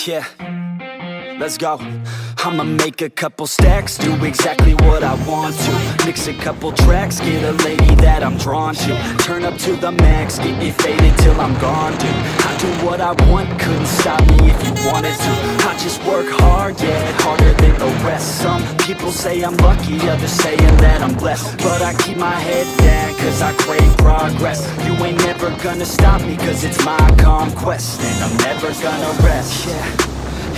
Yeah, let's go. I'ma make a couple stacks, do exactly what I want to. Mix a couple tracks, get a lady that I'm drawn to. Turn up to the max, get me faded till I'm gone, dude. I do what I want, couldn't stop me if you wanted to. I just work hard, yeah, harder than the rest. Some people say I'm lucky, others saying that I'm blessed. But I keep my head down, cause I crave progress. You ain't never gonna stop me, cause it's my conquest. And I'm never gonna rest, yeah.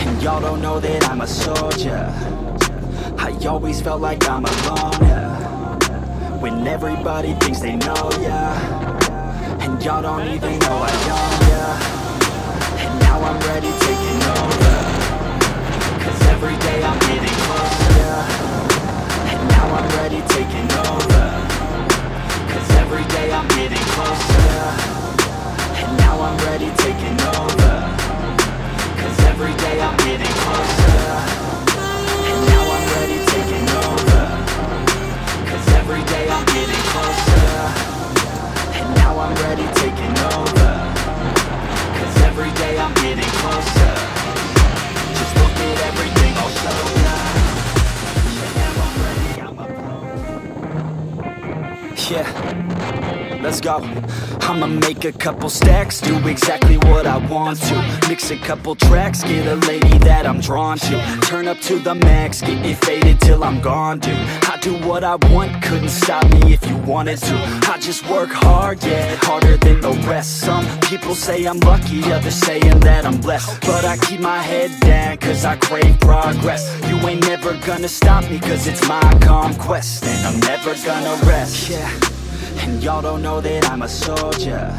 And y'all don't know that I'm a soldier. I always felt like I'm alone, yeah. When everybody thinks they know, yeah. And y'all don't even know I own, yeah. And now I'm ready taking over, cause every day I'm getting closer, yeah. And now I'm ready taking over, cause every day I'm getting closer, yeah. And now I'm ready taking over, every day I'm getting closer, and now I'm ready taking over. Cause every day I'm getting closer, and now I'm ready taking over. Cause every day I'm getting closer. Just look at everything I'll show ya. And now I'm ready, I'm a pro. Yeah, let's go. I'ma make a couple stacks, do exactly what I want to. Mix a couple tracks, get a lady that I'm drawn to. Turn up to the max, get me faded till I'm gone, dude. I do what I want, couldn't stop me if you wanted to. I just work hard, yeah, harder than the rest. Some people say I'm lucky, others saying that I'm blessed. But I keep my head down, cause I crave progress. You ain't never gonna stop me, cause it's my conquest. And I'm never gonna rest, yeah. And y'all don't know that I'm a soldier.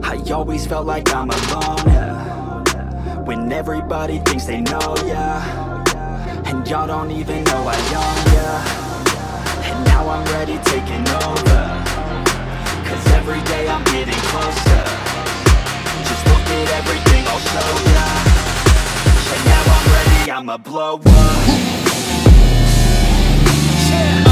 I always felt like I'm alone, yeah. When everybody thinks they know, yeah. And y'all don't even know I own, yeah. And now I'm ready taking over, cause every day I'm getting closer. Just look at everything I'll show ya. And now I'm ready, I'ma blow up. Yeah.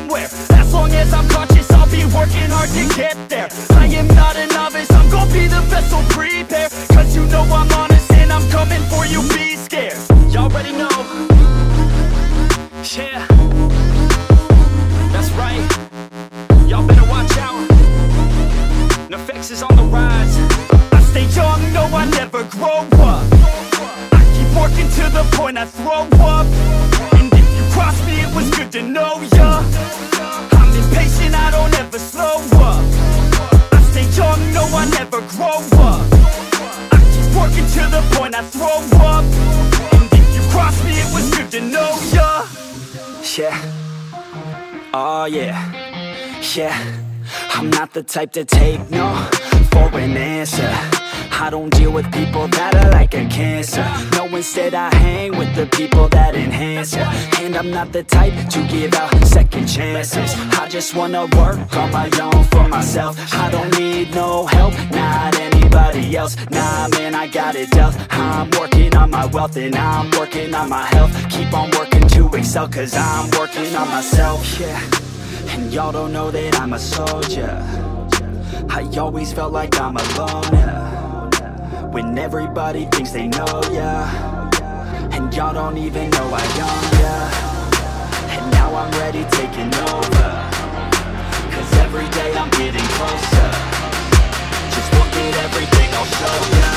somewhere. As long as I'm conscious, I'll I'll be working hard to get there. I am not a novice, I'm gonna be the best, so prepare. Cause you know I'm honest and I'm coming for you, be scared. Y'all already know. Yeah, that's right. Y'all better watch out. NFX is on the rise. I stay young, no I never grow up. I keep working to the point I throw up. And if you cross me, it was good to know ya. I'm impatient, I don't ever slow up. I stay young, no I never grow up. I keep working to the point I throw up. And if you cross me, it was good to know ya. Yeah, oh yeah, yeah. I'm not the type to take no for an answer. I don't deal with people that are like a cancer. No, instead I hang with the people that enhance ya. And I'm not the type to give out second chances. I just wanna work on my own for myself. I don't need no help, not anybody else. Nah man, I got it dealt. I'm working on my wealth and I'm working on my health. Keep on working to excel, cause I'm working on myself. Yeah, and y'all don't know that I'm a soldier. I always felt like I'm alone, yeah. When everybody thinks they know ya, and y'all don't even know I own ya. And now I'm ready taking over, cause every day I'm getting closer. Just look at everything I'll show ya.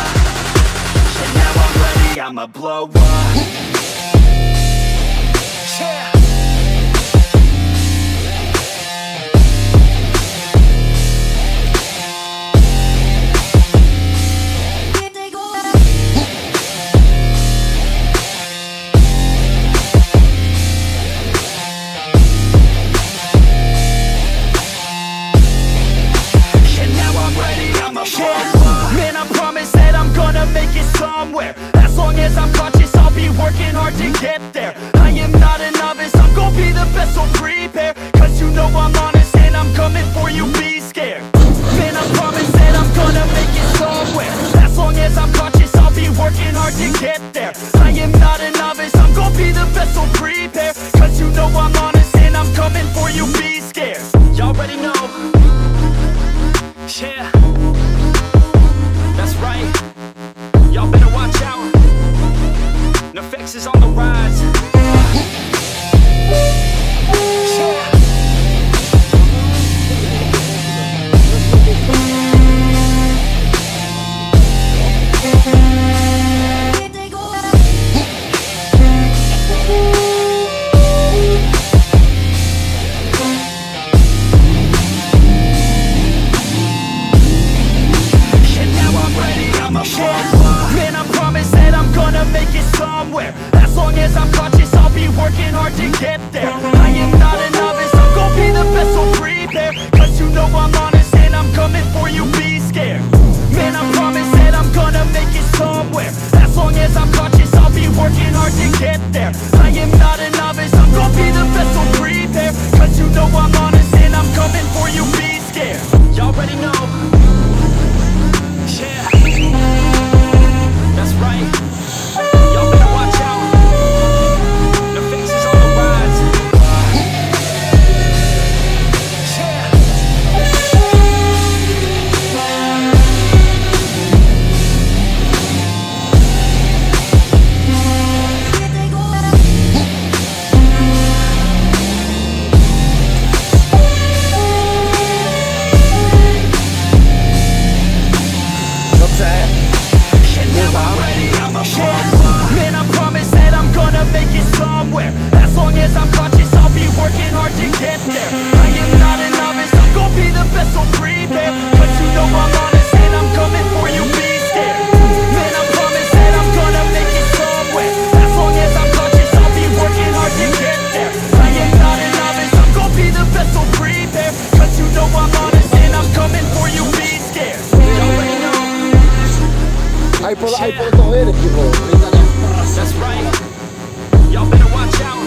And now I'm ready, I'ma blow up. Yeah. Man, I promise that I'm gonna make it somewhere. As long as I'm conscious, I'll be working hard to get there. I am not a novice, I'm gonna be the best, so prepare. Cause you know I'm honest and I'm coming for you, be scared. Man, I promise that I'm gonna make it somewhere. As long as I'm conscious, I'll be working hard to get there. I am not a novice, I'm gonna be the best, so prepare. Cause you know I'm honest and I'm coming for you, be scared. Y'all already know. Yeah, that's right. Y'all better watch out. NFX is on the rise. Yeah. Man, I promise that I'm gonna make it somewhere. As long as I'm conscious, I'll be working hard to get there. I am not a novice, I'm gonna be the best, so prepare. Cause you know I'm honest and I'm coming for you, be scared. Man, I promise that I'm gonna make it somewhere. As long as I'm conscious, I'll be working hard to get there. I am not a novice, I'm gonna be the best, so prepare. Cause you know I'm honest and I'm coming for you, be scared. Y'all already know. Yeah, that's right. Y'all better watch out. The face is on the rise. Yeah. Man, I promise that I'm gonna make it somewhere. As long as I'm conscious, I'll be working hard to get there. I am not a novice, I'm gonna be the best, so prepare. Cause you know I'm honest and I'm coming for you, be scared. Man, I promise that I'm gonna make it somewhere. As long as I'm conscious, I'll be working hard to get there. I am not a novice, I'm gonna be the best, so prepare. Cause you know I'm honest and I'm coming for you, be scared. You already know. Hai potuto vedere tipo. That's right. Y'all better watch out.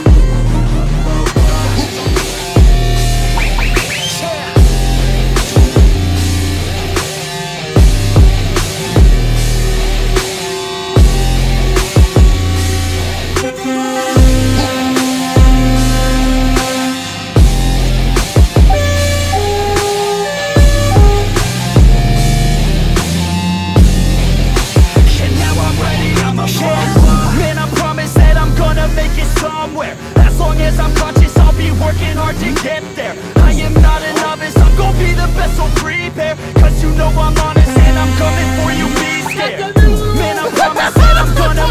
be working hard to get there. I am not a novice, I'm gonna be the best, so prepare. Cause you know I'm honest and I'm coming for you, be scared. Man, I promise that I'm gonna